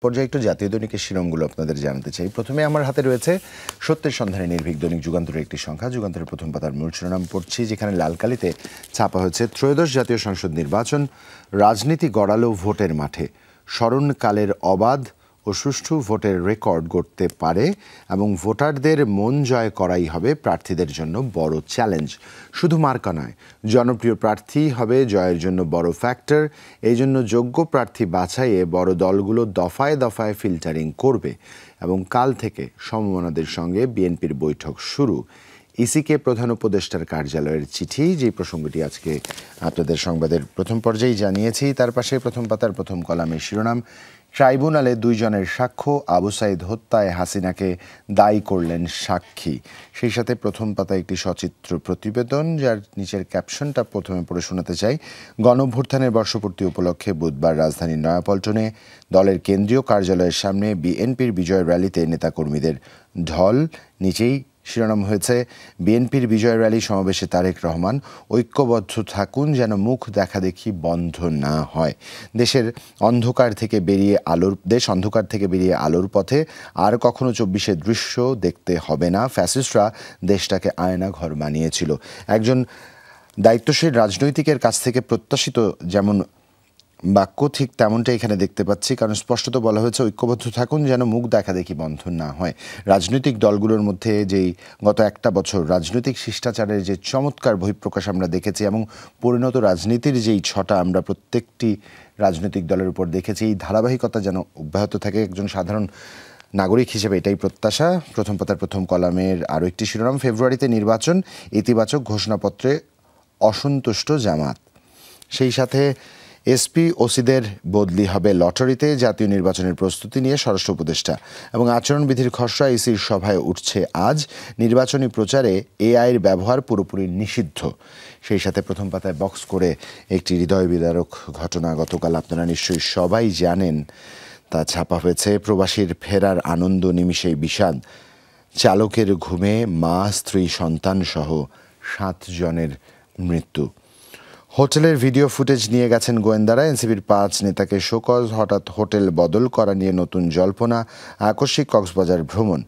পর্যায়ে একটু জাতীয় দৈনিকের শিরোনামগুলো আপনাদের জানাতে চাই। প্রথমে আমার হাতে রয়েছে সত্যের সন্ধানে নির্ভীক দৈনিক যুগান্তরের একটি সংখ্যা। যুগান্তরের প্রথম পাতার মূল শিরোনাম পড়ছি, যেখানে লাল কালিতে ছাপা হয়েছে ত্রয়োদশ জাতীয় সংসদ নির্বাচন, রাজনীতি গড়ালো ভোটের মাঠে, স্মরণকালের অবাধ ও সুষ্ঠু ভোটের রেকর্ড গড়তে পারে এবং ভোটারদের মন জয় করাই হবে প্রার্থীদের জন্য বড় চ্যালেঞ্জ। শুধু মার্কা নয়, জনপ্রিয় প্রার্থী হবে জয়ের জন্য বড় ফ্যাক্টর। এই জন্য যোগ্য প্রার্থী বাছাইয়ে বড় দলগুলো দফায় দফায় ফিল্টারিং করবে এবং কাল থেকে সমমনাদের সঙ্গে বিএনপির বৈঠক শুরু। ইসিকে প্রধান উপদেষ্টার কার্যালয়ের চিঠি, যে প্রসঙ্গটি আজকে আপনাদের সংবাদের প্রথম পর্যায়ে জানিয়েছি। তার পাশে প্রথম পাতার প্রথম কলামের শিরোনাম, ট্রাইব্যুনালে দুইজনের সাক্ষ্য, আবু সাইদ হত্যায় হাসিনাকে দায়ী করলেন সাক্ষী। সেই সাথে প্রথম পাতায় একটি সচিত্র প্রতিবেদন, যার নিচের ক্যাপশনটা প্রথমে পড়ে শোনাতে চাই। গণঅভ্যুত্থানের বর্ষপূর্তি উপলক্ষে বুধবার রাজধানীর নয়াপল্টনে দলের কেন্দ্রীয় কার্যালয়ের সামনে বিএনপির বিজয় র্যালিতে নেতাকর্মীদের ঢল। নিচেই শিরোনাম হয়েছে, বিএনপির বিজয় র্যালি সমাবেশে তারেক রহমান, ঐক্যবদ্ধ থাকুন যেন মুখ দেখাদেখি বন্ধ না হয়। দেশ অন্ধকার থেকে বেরিয়ে আলোর পথে, আর কখনো 24-এর দৃশ্য দেখতে হবে না। ফ্যাসিস্টরা দেশটাকে আয়নাঘর বানিয়েছিল। একজন দায়িত্বশীল রাজনৈতিকের কাছ থেকে প্রত্যাশিত যেমন বাক্য, ঠিক তেমনটা এখানে দেখতে পাচ্ছি। কারণ স্পষ্টত বলা হয়েছে, ঐক্যবদ্ধ থাকুন যেন মুখ দেখাদেখি বন্ধ না হয়। রাজনৈতিক দলগুলোর মধ্যে যেই গত একটা বছর রাজনৈতিক শিষ্টাচারের যে চমৎকার বহিঃপ্রকাশ আমরা দেখেছি এবং পরিণত রাজনীতির যেই ছটা আমরা প্রত্যেকটি রাজনৈতিক দলের উপর দেখেছি, এই ধারাবাহিকতা যেন অব্যাহত থাকে। একজন সাধারণ নাগরিক হিসেবে এটাই প্রত্যাশা। প্রথম পাতার প্রথম কলামের আরও একটি শিরোনাম, ফেব্রুয়ারিতে নির্বাচন, ইতিবাচক ঘোষণাপত্রে অসন্তুষ্ট জামাত। সেই সাথে এসপি ওসিদের বদলি হবে লটারিতে, জাতীয় নির্বাচনের প্রস্তুতি নিয়ে স্বরাষ্ট্র উপদেষ্টা এবং আচরণবিধির খসড়া ইসির সভায় উঠছে আজ। নির্বাচনী প্রচারে এআইয়ের ব্যবহার পুরোপুরি নিষিদ্ধ। সেই সাথে প্রথম পাতায় বক্স করে একটি হৃদয় বিদারক ঘটনা, গতকাল আপনারা নিশ্চয়ই সবাই জানেন, তা ছাপা হয়েছে। প্রবাসীর ফেরার আনন্দ নিমিষেই বিষাদ, চালকের ঘুমে মা, স্ত্রী, সন্তান সহ 7 জনের মৃত্যু। হোটেলের ভিডিও ফুটেজ নিয়ে গেছেন গোয়েন্দারা, এনসিপির 5 নেতাকে শোকজ, হঠাৎ হোটেল বদল করা নিয়ে নতুন জল্পনা, আকস্মিক কক্সবাজার ভ্রমণ।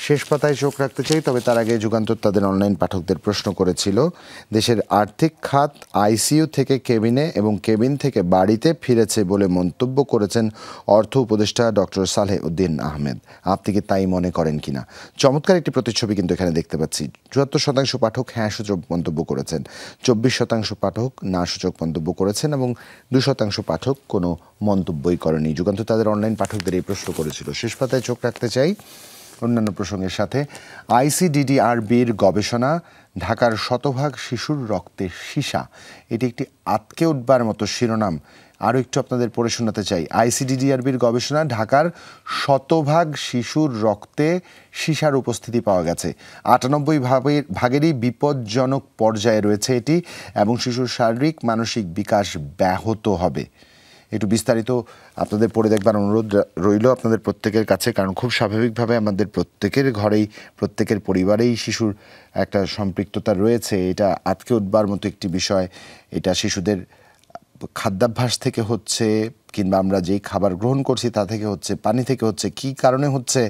শেষ পাতায় চোখ রাখতে চাই, তবে তার আগে যুগান্তর তাদের অনলাইন পাঠকদের প্রশ্ন করেছিল, দেশের আর্থিক খাত আইসিইউ থেকে কেবিনে এবং কেবিন থেকে বাড়িতে ফিরেছে বলে মন্তব্য করেছেন অর্থ উপদেষ্টা ডক্টর সালেহ উদ্দিন আহমেদ। আপনি কি তাই মনে করেন কিনা? চমৎকার একটি প্রতিচ্ছবি কিন্তু এখানে দেখতে পাচ্ছি। 74% পাঠক হ্যাঁ সূচক মন্তব্য করেছেন, 24% পাঠক না সূচক মন্তব্য করেছেন এবং 2% পাঠক কোনো মন্তব্যই করেনি। যুগান্তর তাদের অনলাইন পাঠকদের এই প্রশ্ন করেছিল। শেষ পাতায় চোখ রাখতে চাই অন্যান্য প্রসঙ্গের সাথে। আইসিডিডিআরবির গবেষণা, ঢাকার শতভাগ শিশুর রক্তে সীসা। এটি একটি আঁতকে উঠবার মতো শিরোনাম। আরও একটু আপনাদের পড়ে শোনাতে চাই। আইসিডিডিআরবির গবেষণা, ঢাকার শতভাগ শিশুর রক্তে সীসার উপস্থিতি পাওয়া গেছে। 98 ভাগেরই বিপজ্জনক পর্যায়ে রয়েছে এটি এবং শিশুর শারীরিক মানসিক বিকাশ ব্যাহত হবে। একটু বিস্তারিত আপনাদের পড়ে দেখবার অনুরোধ রইল আপনাদের প্রত্যেকের কাছে, কারণ খুব স্বাভাবিকভাবে আমাদের প্রত্যেকের ঘরেই, প্রত্যেকের পরিবারেই শিশুর একটা সম্পৃক্ততা রয়েছে। এটা আজকে উঠবার মতো একটি বিষয়। এটা শিশুদের খাদ্যাভ্যাস থেকে হচ্ছে, কিংবা আমরা যেই খাবার গ্রহণ করছি তা থেকে হচ্ছে, পানি থেকে হচ্ছে, কী কারণে হচ্ছে,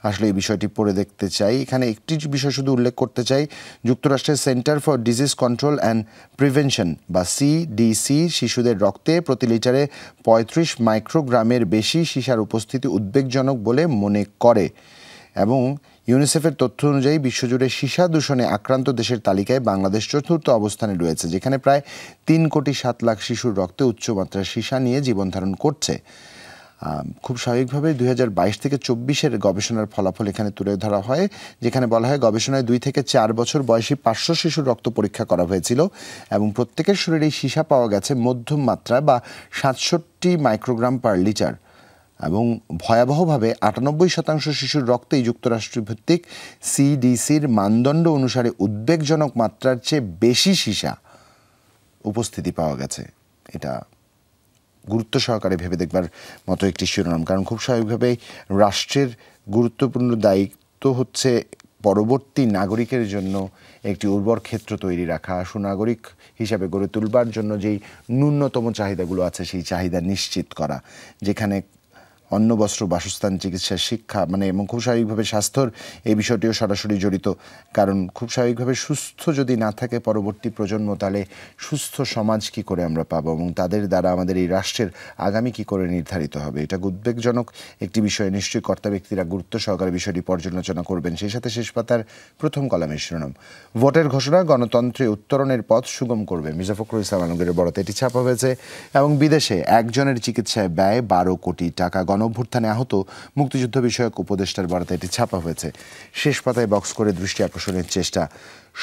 আসলে এই বিষয়টি পড়ে দেখতে চাই। এখানে একটি বিষয় শুধু উল্লেখ করতে চাই, যুক্তরাষ্ট্রের centre for disease control and prevention বা সিডিসি শিশুদের রক্তে প্রতি লিটারে 35 মাইক্রোগ্রামের বেশি সীসার উপস্থিতি উদ্বেগজনক বলে মনে করে এবং ইউনিসেফের তথ্য অনুযায়ী বিশ্বজুড়ে সীসা দূষণে আক্রান্ত দেশের তালিকায় বাংলাদেশ 4র্থ অবস্থানে রয়েছে, যেখানে প্রায় 3,07,00,000 শিশুর রক্তে উচ্চমাত্রার সীসা নিয়ে জীবন ধারণ করছে। খুব স্বাভাবিকভাবে 2022 থেকে 24-এর গবেষণার ফলাফল এখানে তুলে ধরা হয়, যেখানে বলা হয় গবেষণায় 2 থেকে 4 বছর বয়সী 500 শিশুর রক্ত পরীক্ষা করা হয়েছিল এবং প্রত্যেকের শরীরে সীসা পাওয়া গেছে মধ্যম মাত্রা বা 67 মাইক্রোগ্রাম পার লিটার এবং ভয়াবহভাবে 98% শিশুর রক্তেই যুক্তরাষ্ট্রভিত্তিক সিডিসির মানদণ্ড অনুসারে উদ্বেগজনক মাত্রার চেয়ে বেশি সীসা উপস্থিতি পাওয়া গেছে। এটা গুরুত্ব সহকারে ভেবে দেখবার মতো একটি শিরোনাম, কারণ খুব স্বাভাবিকভাবেই রাষ্ট্রের গুরুত্বপূর্ণ দায়িত্ব হচ্ছে পরবর্তী নাগরিকের জন্য একটি উর্বর ক্ষেত্র তৈরি রাখা, সুনাগরিক হিসাবে গড়ে তুলবার জন্য যেই ন্যূনতম চাহিদাগুলো আছে সেই চাহিদা নিশ্চিত করা, যেখানে অন্ন, বস্ত্র, বাসস্থান, চিকিৎসা, শিক্ষা এবং খুব স্বাভাবিকভাবে স্বাস্থ্যর এই বিষয়টিও সরাসরি জড়িত। কারণ খুব স্বাভাবিকভাবে সুস্থ যদি না থাকে পরবর্তী প্রজন্ম, তাহলে সুস্থ সমাজ কি করে আমরা পাবো এবং তাদের দ্বারা আমাদের এই রাষ্ট্রের আগামী কি করে নির্ধারিত হবে। এটা উদ্বেগজনক একটি বিষয়। নিশ্চয়ই কর্তা ব্যক্তিরা গুরুত্ব সহকারে বিষয়টি পর্যালোচনা করবেন। সেই সাথে শেষ পাতার প্রথম কলামের শিরোনাম, ভোটের ঘোষণা গণতন্ত্রে উত্তরণের পথ সুগম করবে, মির্জা ফখরুল ইসলাম আলমগীরের বরাতে এটি ছাপা হয়েছে। এবং বিদেশে একজনের চিকিৎসায় ব্যয় 12 কোটি টাকা, গণঅভ্যুত্থানে আহত মুক্তিযুদ্ধ বিষয়ক উপদেষ্টার বরাতে এটি ছাপা হয়েছে। শেষ পাতায় বক্স করে দৃষ্টি আকর্ষণের চেষ্টা,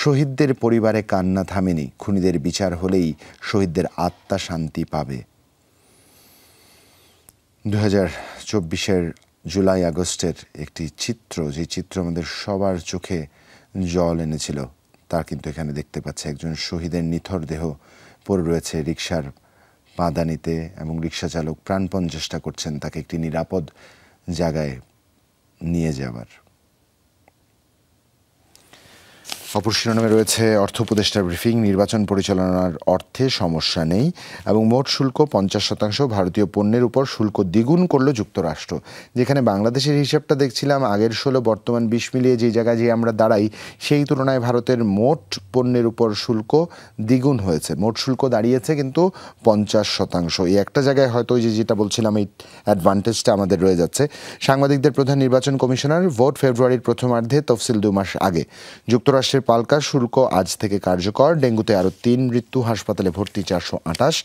শহীদদের পরিবারে কান্না থামেনি, খুনিদের বিচার হলেই শহীদদের আত্মা শান্তি পাবে। 2024-এর জুলাই আগস্টের একটি চিত্র, যে চিত্র আমাদের সবার চোখে জল এনেছিল, তা কিন্তু এখানে দেখতে পাচ্ছে। একজন শহীদের নিথর দেহ পড়ে রয়েছে রিকশার পাদানিতে এবং রিকশা চালক প্রাণপণ চেষ্টা করছেন তাকে একটি নিরাপদ জায়গায় নিয়ে যাওয়ার। অপর শিরোনামে রয়েছে অর্থ উপদেষ্টার ব্রিফিং, নির্বাচন পরিচালনার অর্থে সমস্যা নেই এবং মোট শুল্ক 50%, ভারতীয় পণ্যের উপর শুল্ক দ্বিগুণ করল যুক্তরাষ্ট্র। যেখানে বাংলাদেশের হিসাবটা দেখছিলাম আগের 16 বর্তমান 20 মিলিয়ে যে জায়গায় যে আমরা দাঁড়াই, সেই তুলনায় ভারতের মোট পণ্যের উপর শুল্ক দ্বিগুণ হয়েছে। মোট শুল্ক দাঁড়িয়েছে কিন্তু 50%। এই একটা জায়গায় হয়তো ওই যেটা বলছিলাম, এই অ্যাডভান্টেজটা আমাদের রয়ে যাচ্ছে। সাংবাদিকদের প্রধান নির্বাচন কমিশনার, ভোট ফেব্রুয়ারির প্রথমার্ধে, তফসিল 2 মাস আগে। যুক্তরাষ্ট্রের পালকা শুল্ক আজ থেকে কার্যকর, ডেঙ্গুতে আরও 3 মৃত্যু, হাসপাতালে ভর্তি 428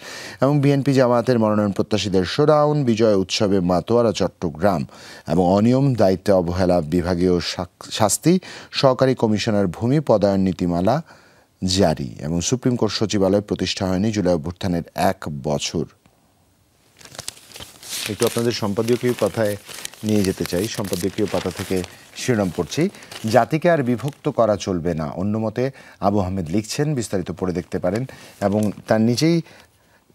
এবং বিএনপি জামায়াতের মনোনয়ন প্রত্যাশীদের শোডাউন, বিজয় উৎসবে মাতোয়ারা চট্টগ্রাম এবং অনিয়ম দায়িত্বে অবহেলা বিভাগীয় শাস্তি, সহকারী কমিশনার ভূমি পদায়ন নীতিমালা জারি এবং সুপ্রিম কোর্ট সচিবালয় প্রতিষ্ঠা হয়নি জুলাই অভ্যুত্থানের 1 বছর। একটু আপনাদের সম্পাদকীয় কথায় নিয়ে যেতে চাই। সম্পাদকীয় পাতা থেকে শিরোনাম পড়ছি, জাতিকে আর বিভক্ত করা চলবে না, অন্যমতে আবু আহমেদ লিখছেন, বিস্তারিত পড়ে দেখতে পারেন। এবং তার নিজেই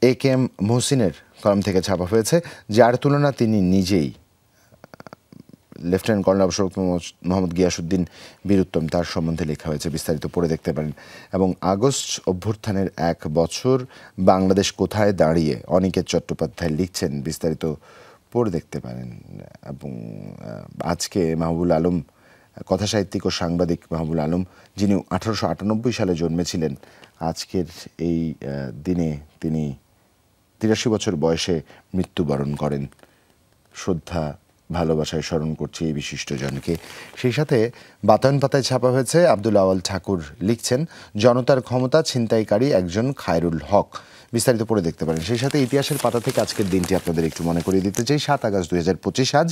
AK-M মহসিনের কলম থেকে ছাপা হয়েছে, যার তুলনা তিনি নিজেই। লেফটেন্যান্ট কর্নেল অবসর মোহাম্মদ গিয়াসউদ্দিন বীরুত্তম, তার সম্বন্ধে লেখা হয়েছে, বিস্তারিত পড়ে দেখতে পারেন। এবং আগস্ট অভ্যুত্থানের 1 বছর, বাংলাদেশ কোথায় দাঁড়িয়ে, অনিকেত চট্টোপাধ্যায় লিখছেন, বিস্তারিত পড়ে দেখতে পারেন। এবং আজকে মাহবুবুল আলম, কথাসাহিত্যিক ও সাংবাদিক মাহবুবুল আলম, যিনি 1898 সালে জন্মেছিলেন, আজকের এই দিনে তিনি 83 বছর বয়সে মৃত্যুবরণ করেন। শ্রদ্ধা ভালোবাসায় স্মরণ করছি এই বিশিষ্টজনকে। সেই সাথে বাতায়ন পাতায় ছাপা হয়েছে, আব্দুল আওয়াল ঠাকুর লিখছেন, জনতার ক্ষমতা ছিনতাইকারী একজন খায়রুল হক, বিস্তারিত পড়ে দেখতে পারেন। সেই সাথে ইতিহাসের পাতা থেকে আজকের দিনটি আপনাদের একটু মনে করিয়ে দিতে চাই। 7 আগস্ট 2025 আজ,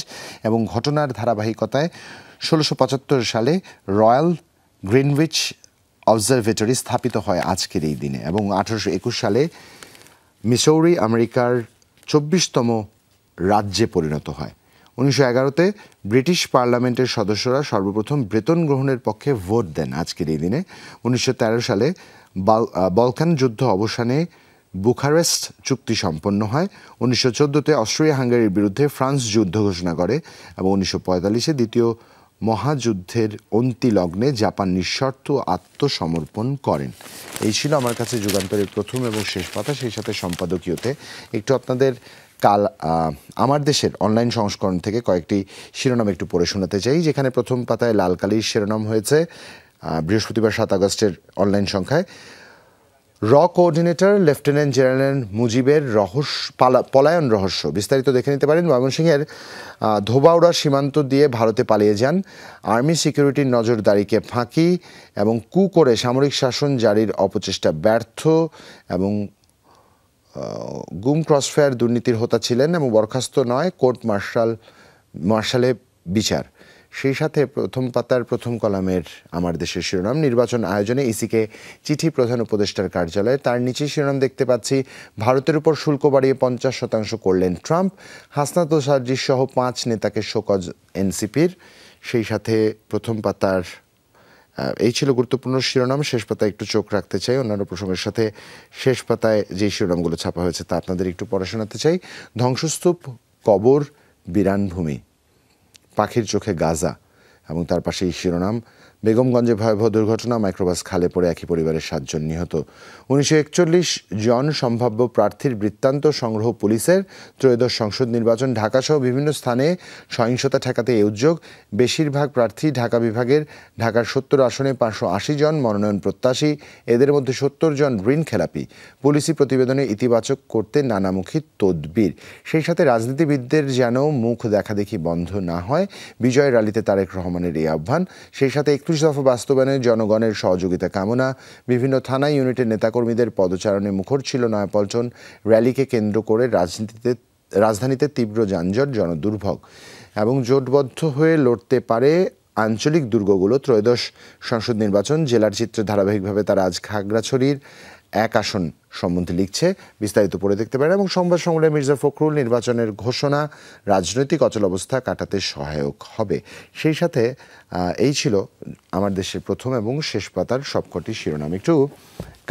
এবং ঘটনার ধারাবাহিকতায় 1675 সালে রয়্যাল গ্রিনউইচ অবজারভেটরি স্থাপিত হয় আজকের এই দিনে। এবং 1821 সালে মিসৌরি আমেরিকার 24তম রাজ্যে পরিণত হয়। 1911-তে ব্রিটিশ পার্লামেন্টের সদস্যরা সর্বপ্রথম বেতন গ্রহণের পক্ষে ভোট দেন আজকের এই দিনে। 1913 সালে বলকান যুদ্ধ অবসানে বুখারেস্ট চুক্তি সম্পন্ন হয়। 1914-তে অস্ট্রিয়া হাঙ্গেরির বিরুদ্ধে ফ্রান্স যুদ্ধ ঘোষণা করে এবং 1945-এ দ্বিতীয় মহাযুদ্ধের অন্তিলগ্নে জাপান নিঃশর্ত আত্মসমর্পণ করেন। এই ছিল আমার কাছে যুগান্তরের প্রথম এবং শেষ পাতা। সেই সাথে সম্পাদকীয়তে একটু আপনাদের আমার দেশের অনলাইন সংস্করণ থেকে কয়েকটি শিরোনাম একটু পড়ে শোনাতে চাই। যেখানে প্রথম পাতায় লাল কালির শিরোনাম হয়েছে বৃহস্পতিবার 7 আগস্টের অনলাইন সংখ্যায়, র কোঅর্ডিনেটর লেফটেন্যান্ট জেনারেল মুজিবের পলায়ন রহস্য, বিস্তারিত দেখে নিতে পারেন। ময়মনসিংহের ধোবাউড়া সীমান্ত দিয়ে ভারতে পালিয়ে যান, আর্মি সিকিউরিটির নজরদারিকে ফাঁকি এবং কু করে সামরিক শাসন জারির অপচেষ্টা ব্যর্থ, এবং গুম ক্রসফায়ার দুর্নীতির হোতা ছিলেন এবং বরখাস্ত নয়, কোর্ট মার্শালে বিচার। সেই সাথে প্রথম পাতার প্রথম কলামের আমার দেশের শিরোনাম, নির্বাচন আয়োজনে ইসিকে চিঠি প্রধান উপদেষ্টার কার্যালয়ে। তার নিচে শিরোনাম দেখতে পাচ্ছি, ভারতের উপর শুল্ক বাড়িয়ে 50% করলেন ট্রাম্প, হাসনাত ও সার্জিস সহ 5 নেতাকে শোকজ এনসিপির। সেই সাথে প্রথম পাতার এই ছিল গুরুত্বপূর্ণ শিরোনাম। শেষ পাতায় একটু চোখ রাখতে চাই অন্যান্য প্রসঙ্গের সাথে। শেষ পাতায় যে শিরোনামগুলো ছাপা হয়েছে তা আপনাদের একটু পড়াশোনাতে চাই। ধ্বংসস্তূপ, কবর, বিরান ভূমি, পাখির চোখে গাজা, এবং তার পাশেই শিরোনাম, বেগমগঞ্জে ভয়াবহ দুর্ঘটনা, মাইক্রোবাস খালে পড়ে একই পরিবারের 7 জন নিহত। 1941 জন সম্ভাব্য প্রার্থীর বৃত্তান্ত সংগ্রহ পুলিশের। ত্রয়োদশ সংসদ নির্বাচন, ঢাকাসহ বিভিন্ন স্থানে সহিংসতা ঠেকাতে এই উদ্যোগ। বেশিরভাগ প্রার্থী ঢাকা বিভাগের। ঢাকার 70 আসনে 580 জন মনোনয়ন প্রত্যাশী, এদের মধ্যে 70 জন ঋণ খেলাপি। পুলিশি প্রতিবেদনে ইতিবাচক করতে নানামুখী তদবির। সেই সাথে রাজনীতিবিদদের যেন মুখ দেখাদেখি বন্ধ না হয়, বিজয় র্যালিতে তারেক রহমানের এই আহ্বান। সেই সাথে 21 দফা বাস্তবায়নে জনগণের সহযোগিতা কামনা। বিভিন্ন থানা ইউনিটের নেতাকর্মীদের পদচারণে মুখর ছিল নয়াপল্টন। র্যালিকে কেন্দ্র করে রাজধানীতে তীব্র যানজট, জনদুর্ভোগ এবং জোটবদ্ধ হয়ে লড়তে পারে আঞ্চলিক দুর্গগুলো। ত্রয়োদশ সংসদ নির্বাচন, জেলার চিত্রে ধারাবাহিকভাবে তারা আজ খাগড়াছড়ির 1 আসন সম্বন্ধে লিখছে, বিস্তারিত পড়ে দেখতে পারেন। এবং সংবাদ সংগ্রামে মির্জা ফখরুল, নির্বাচনের ঘোষণা রাজনৈতিক অচলাবস্থা কাটাতে সহায়ক হবে। সেই সাথে এই ছিল আমার দেশের প্রথম এবং শেষ পাতার সবকটি শিরোনাম। একটু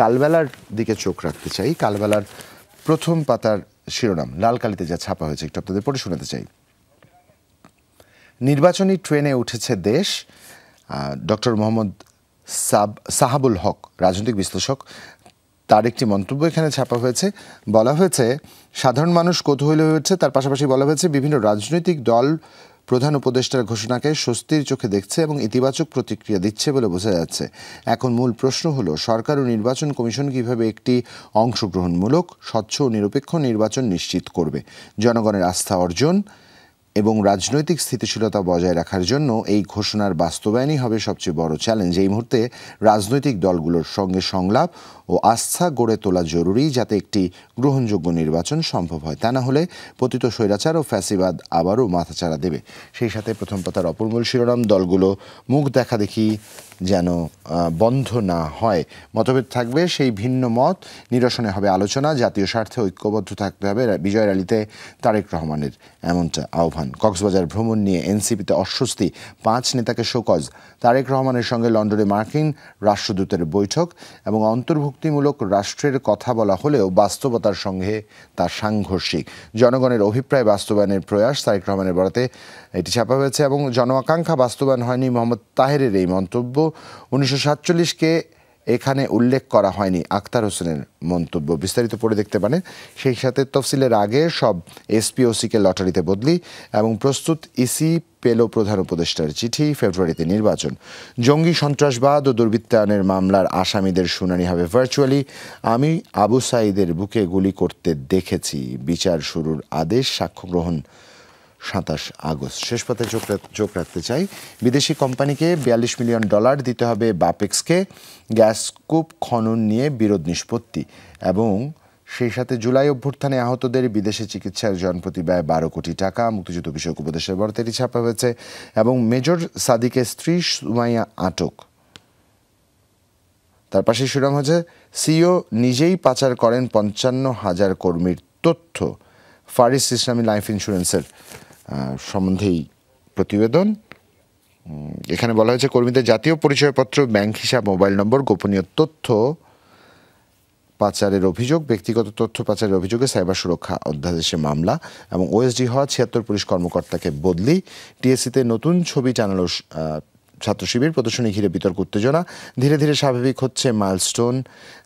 কালবেলার দিকে চোখ রাখতে চাই। কালবেলার প্রথম পাতার শিরোনাম লাল কালিতে যা ছাপা হয়েছে একটু আপনাদের পড়ে শোনাতে চাই। নির্বাচনী ট্রেনে উঠেছে দেশ। ডক্টর মোহাম্মদ সাহাবুল হক, রাজনৈতিক বিশ্লেষক, তার একটি মন্তব্য এখানে ছাপা হয়েছে। বলা হয়েছে সাধারণ মানুষ কৌতূহলী হয়ে উঠছে। তার পাশাপাশি বলা হয়েছে বিভিন্ন রাজনৈতিক দল প্রধান উপদেষ্টার ঘোষণাকে স্বস্তির চোখে দেখছে এবং ইতিবাচক প্রতিক্রিয়া দিচ্ছে বলে বোঝা যাচ্ছে। এখন মূল প্রশ্ন হলো, সরকার ও নির্বাচন কমিশন কিভাবে একটি অংশগ্রহণমূলক, স্বচ্ছ ও নিরপেক্ষ নির্বাচন নিশ্চিত করবে। জনগণের আস্থা অর্জন এবং রাজনৈতিক স্থিতিশীলতা বজায় রাখার জন্য এই ঘোষণার বাস্তবায়নই হবে সবচেয়ে বড় চ্যালেঞ্জ। এই মুহূর্তে রাজনৈতিক দলগুলোর সঙ্গে সংলাপ ও আস্থা গড়ে তোলা জরুরি, যাতে একটি গ্রহণযোগ্য নির্বাচন সম্ভব হয়। তা না হলে পতিত স্বৈরাচার ও ফ্যাসিবাদ আবারও মাথাচাড়া দেবে। সেই সাথে প্রথম পাতার অপর মূল শিরোনাম, দলগুলো মুখ দেখাদেখি যেন বন্ধ না হয়। মতভেদ থাকবে, সেই ভিন্ন মত নিরসনে হবে আলোচনা। জাতীয় স্বার্থে ঐক্যবদ্ধ থাকতে হবে। বিজয় র্যালিতে তারেক রহমানের এমনটা আহ্বান। কক্সবাজার ভ্রমণ নিয়ে এনসিপিতে অস্বস্তি, 5 নেতাকে শোকজ। তারেক রহমানের সঙ্গে লন্ডনে মার্কিন রাষ্ট্রদূতের বৈঠক এবং অন্তর্ভুক্তিমূলক রাষ্ট্রের কথা বলা হলেও বাস্তবতার সঙ্গে তা সাংঘর্ষিক। জনগণের অভিপ্রায় বাস্তবায়নের প্রয়াস, তারেক রহমানের বরাতে এটি ছাপা হয়েছে। এবং জনআকাঙ্ক্ষা বাস্তবায়ন হয়নি, মোহাম্মদ তাহেরের এই মন্তব্য। 1947কে এখানে উল্লেখ করা হয়নি, আখতার হোসেনের মন্তব্য। বিস্তারিত পড়ে দেখতে পারেন। সেই সাথে তফসিলের আগে সব এসপিওসিকে লটারিতে বদলি এবং প্রস্তুত ইসি পেল প্রধান উপদেষ্টার চিঠি। ফেব্রুয়ারিতে নির্বাচন। জঙ্গি সন্ত্রাসবাদ ও দুর্বৃত্তায়নের মামলার আসামিদের শুনানি হবে ভার্চুয়ালি। আমি আবু সাঈদের বুকে গুলি করতে দেখেছি, বিচার শুরুর আদেশ। সাক্ষ্য গ্রহণ 27 আগস্ট। শেষ পাতায় চোখ রাখতে চাই। বিদেশি কোম্পানিকে $42 মিলিয়ন দিতে হবে বাপেক্সকে। গ্যাস কূপ খনন নিয়ে বিরোধ নিষ্পত্তি। এবং সেই সাথে জুলাই অভ্যুত্থানে আহতদের বিদেশে চিকিৎসার জনপ্রতি ব্যয় 12 কোটি টাকা। মুক্তিযুদ্ধ বিষয়ক উপদেশের বরাতে এটি ছাপা হয়েছে। এবং মেজর সাদিকের স্ত্রী সুমাইয়া আটক। তার পাশে শিরোনাম হচ্ছে, সিইও নিজেই পাচার করেন 55,000 কর্মীর তথ্য। ফারিস ইসলামী লাইফ ইন্স্যুরেন্সের সম্বন্ধেই প্রতিবেদন। এখানে বলা হয়েছে কর্মীদের জাতীয় পরিচয়পত্র, ব্যাংক হিসাব, মোবাইল নম্বর, গোপনীয় তথ্য পাচারের অভিযোগ। ব্যক্তিগত তথ্য পাচারের অভিযোগে সাইবার সুরক্ষা অধ্যাদেশে মামলা এবং ওএসডি হওয়া 76 পুলিশ কর্মকর্তাকে বদলি। টিএসসিতে নতুন ছবি টানালো ছাত্র শিবির। প্রদর্শনী ঘিরে বিতর্ক, উত্তেজনা। ধীরে ধীরে স্বাভাবিক হচ্ছে মাইলস্টোন।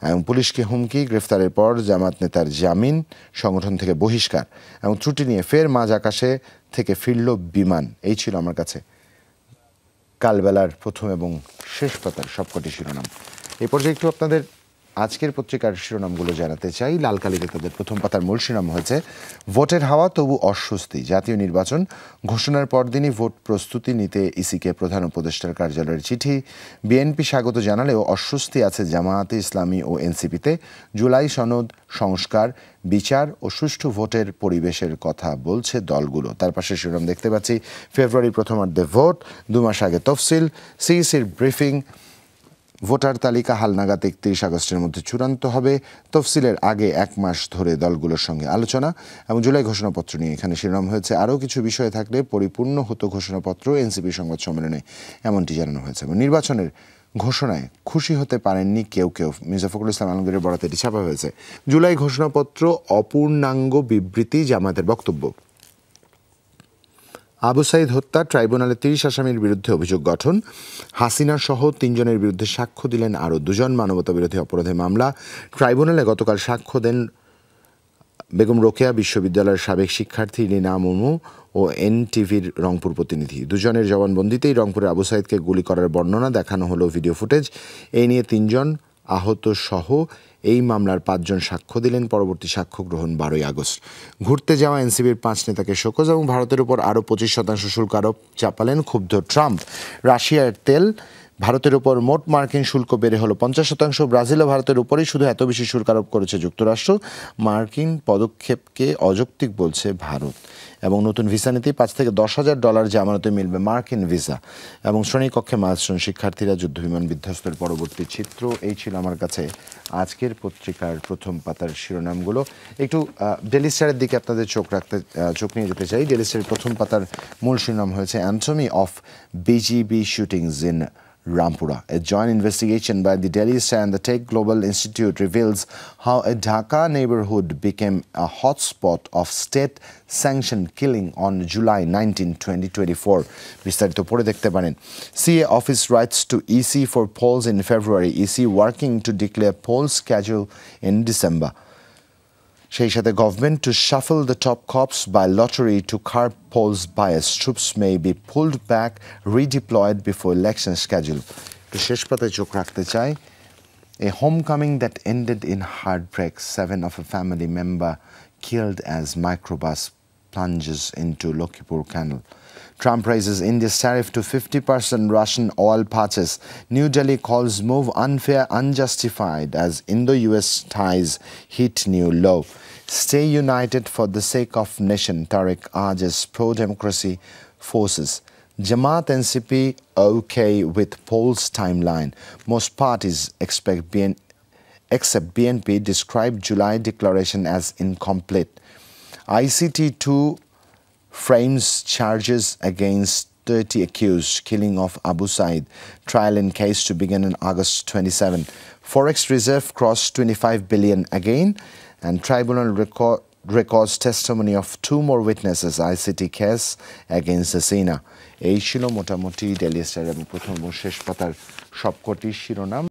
এবং পুলিশকে হুমকি, গ্রেফতারের পর জামাত নেতার জামিন, সংগঠন থেকে বহিষ্কার এবং ত্রুটি নিয়ে ফের মাঝ আকাশে থেকে ফিরল বিমান। এই ছিল আমার কাছে কালবেলার প্রথম এবং শেষ পাতার সবকটি শিরোনাম। এই পর্যায়ে একটু আপনাদের আজকের পত্রিকার শিরোনামগুলো জানাতে চাই। লাল কালিতে তাদের প্রথম পাতার মূল শিরোনাম হয়েছে, ভোটের হাওয়া তবু অস্বস্তি। জাতীয় নির্বাচন ঘোষণার পরদিনই ভোট প্রস্তুতি নিতে ইসিকে প্রধান উপদেষ্টার কার্যালয়ের চিঠি। বিএনপি স্বাগত জানালেও অস্বস্তি আছে জামায়াতে ইসলামী ও এনসিপিতে। জুলাই সনদ সংস্কার, বিচার ও সুষ্ঠু ভোটের পরিবেশের কথা বলছে দলগুলো। তার পাশে শিরোনাম দেখতে পাচ্ছি, ফেব্রুয়ারি প্রথমার্ধে ভোট, 2 মাস আগে তফসিল। সিইসির ব্রিফিং, ভোটার তালিকা হালনাগাদ 31 আগস্টের মধ্যে চূড়ান্ত হবে। তফসিলের আগে 1 মাস ধরে দলগুলোর সঙ্গে আলোচনা। এবং জুলাই ঘোষণাপত্র নিয়ে এখানে শিরোনাম হয়েছে, আরও কিছু বিষয় থাকলে পরিপূর্ণ হতো ঘোষণাপত্র। এনসিপি সংবাদ সম্মেলনে এমনটি জানানো হয়েছে। এবং নির্বাচনের ঘোষণায় খুশি হতে পারেননি কেউ কেউ। মির্জা ফখরুল ইসলাম আলমগীরের বরাতে এটি ছাপা হয়েছে। জুলাই ঘোষণাপত্র অপূর্ণাঙ্গ বিবৃতি, জামায়াতের বক্তব্য। আবু সাইদ হত্যা ট্রাইব্যুনালে ৩০ আসামির বিরুদ্ধে অভিযোগ গঠন। হাসিনা সহ ৩ জনের বিরুদ্ধে সাক্ষ্য দিলেন আরও 2 জন। মানবতাবিরোধী অপরাধে মামলা। ট্রাইব্যুনালে গতকাল সাক্ষ্য দেন বেগম রোকেয়া বিশ্ববিদ্যালয়ের সাবেক শিক্ষার্থী রিনা মুমু ও এনটিভির রংপুর প্রতিনিধি। 2 জনের জবানবন্দিতেই রংপুরে আবু সাইদকে গুলি করার বর্ণনা দেখানো হলো ভিডিও ফুটেজ। এই নিয়ে 3 জন আহত সহ এই মামলার 5 জন সাক্ষ্য দিলেন। পরবর্তী সাক্ষ্য গ্রহণ 12ই আগস্ট। ঘুরতে যাওয়া এনসিবির 5 নেতাকে শোকজ এবং ভারতের উপর আরও 25% শুল্ক আরোপ চাপালেন ক্ষুব্ধ ট্রাম্প। রাশিয়ার তেল ভারতের উপর মোট মার্কিন শুল্ক বেড়ে হলো 50%। ব্রাজিল ও ভারতের উপরই শুধু এত বেশি শুল্ক আরোপ করেছে যুক্তরাষ্ট্র। মার্কিন পদক্ষেপকে অযৌক্তিক বলছে ভারত। এবং নতুন ভিসা নীতি $5,000 থেকে $10,000 জামানতে মিলবে মার্কিন ভিসা। এবং শ্রেণীকক্ষে মাইলস্টোন শিক্ষার্থীরা যুদ্ধবিমান বিধ্বস্তের পরবর্তী চিত্র। এই ছিল আমার কাছে আজকের পত্রিকার প্রথম পাতার শিরোনামগুলো। একটু ডেইলি স্টারের দিকে আপনাদের চোখ নিয়ে যেতে চাই। ডেইলি স্টারের প্রথম পাতার মূল শিরোনাম হয়েছে Anthony of BGB shootings in Rampura. A joint investigation by the Delhi Star and the Tech Global Institute reveals how a Dhaka neighborhood became a hotspot of state-sanctioned killing on July 19, 2024. বিস্তারিত পড়ে দেখতে পারেন। CA office writes to EC for polls in February. EC working to declare poll schedule in December. সেই সাথে government to shuffle the top cops by lottery to curb polls bias troops may be pulled back redeployed before election schedule. একটু শেষ পাতায় চোখ রাখতে চাই। A homecoming that ended in heartbreak, 7 of a family member killed as microbus plunges into Lokhipur Canal. Trump raises India's tariff to 50% Russian oil purchase. New Delhi calls move unfair, unjustified as Indo-US ties hit new low. Stay united for the sake of nation, Tariq urges pro-democracy forces. Jamaat NCP okay with polls timeline. Most parties except BNP describe July declaration as incomplete. ICT2 frames charges against 30 accused killing of Abu Said. Trial in case to begin on August 27. Forex reserve crossed 25 billion again, and tribunal records testimony of 2 more witnesses. ICT case against Hasina. এই ছিল মোটামুটি daily star এবং প্রথম ও শেষ পাতার সবকটি শিরোনাম।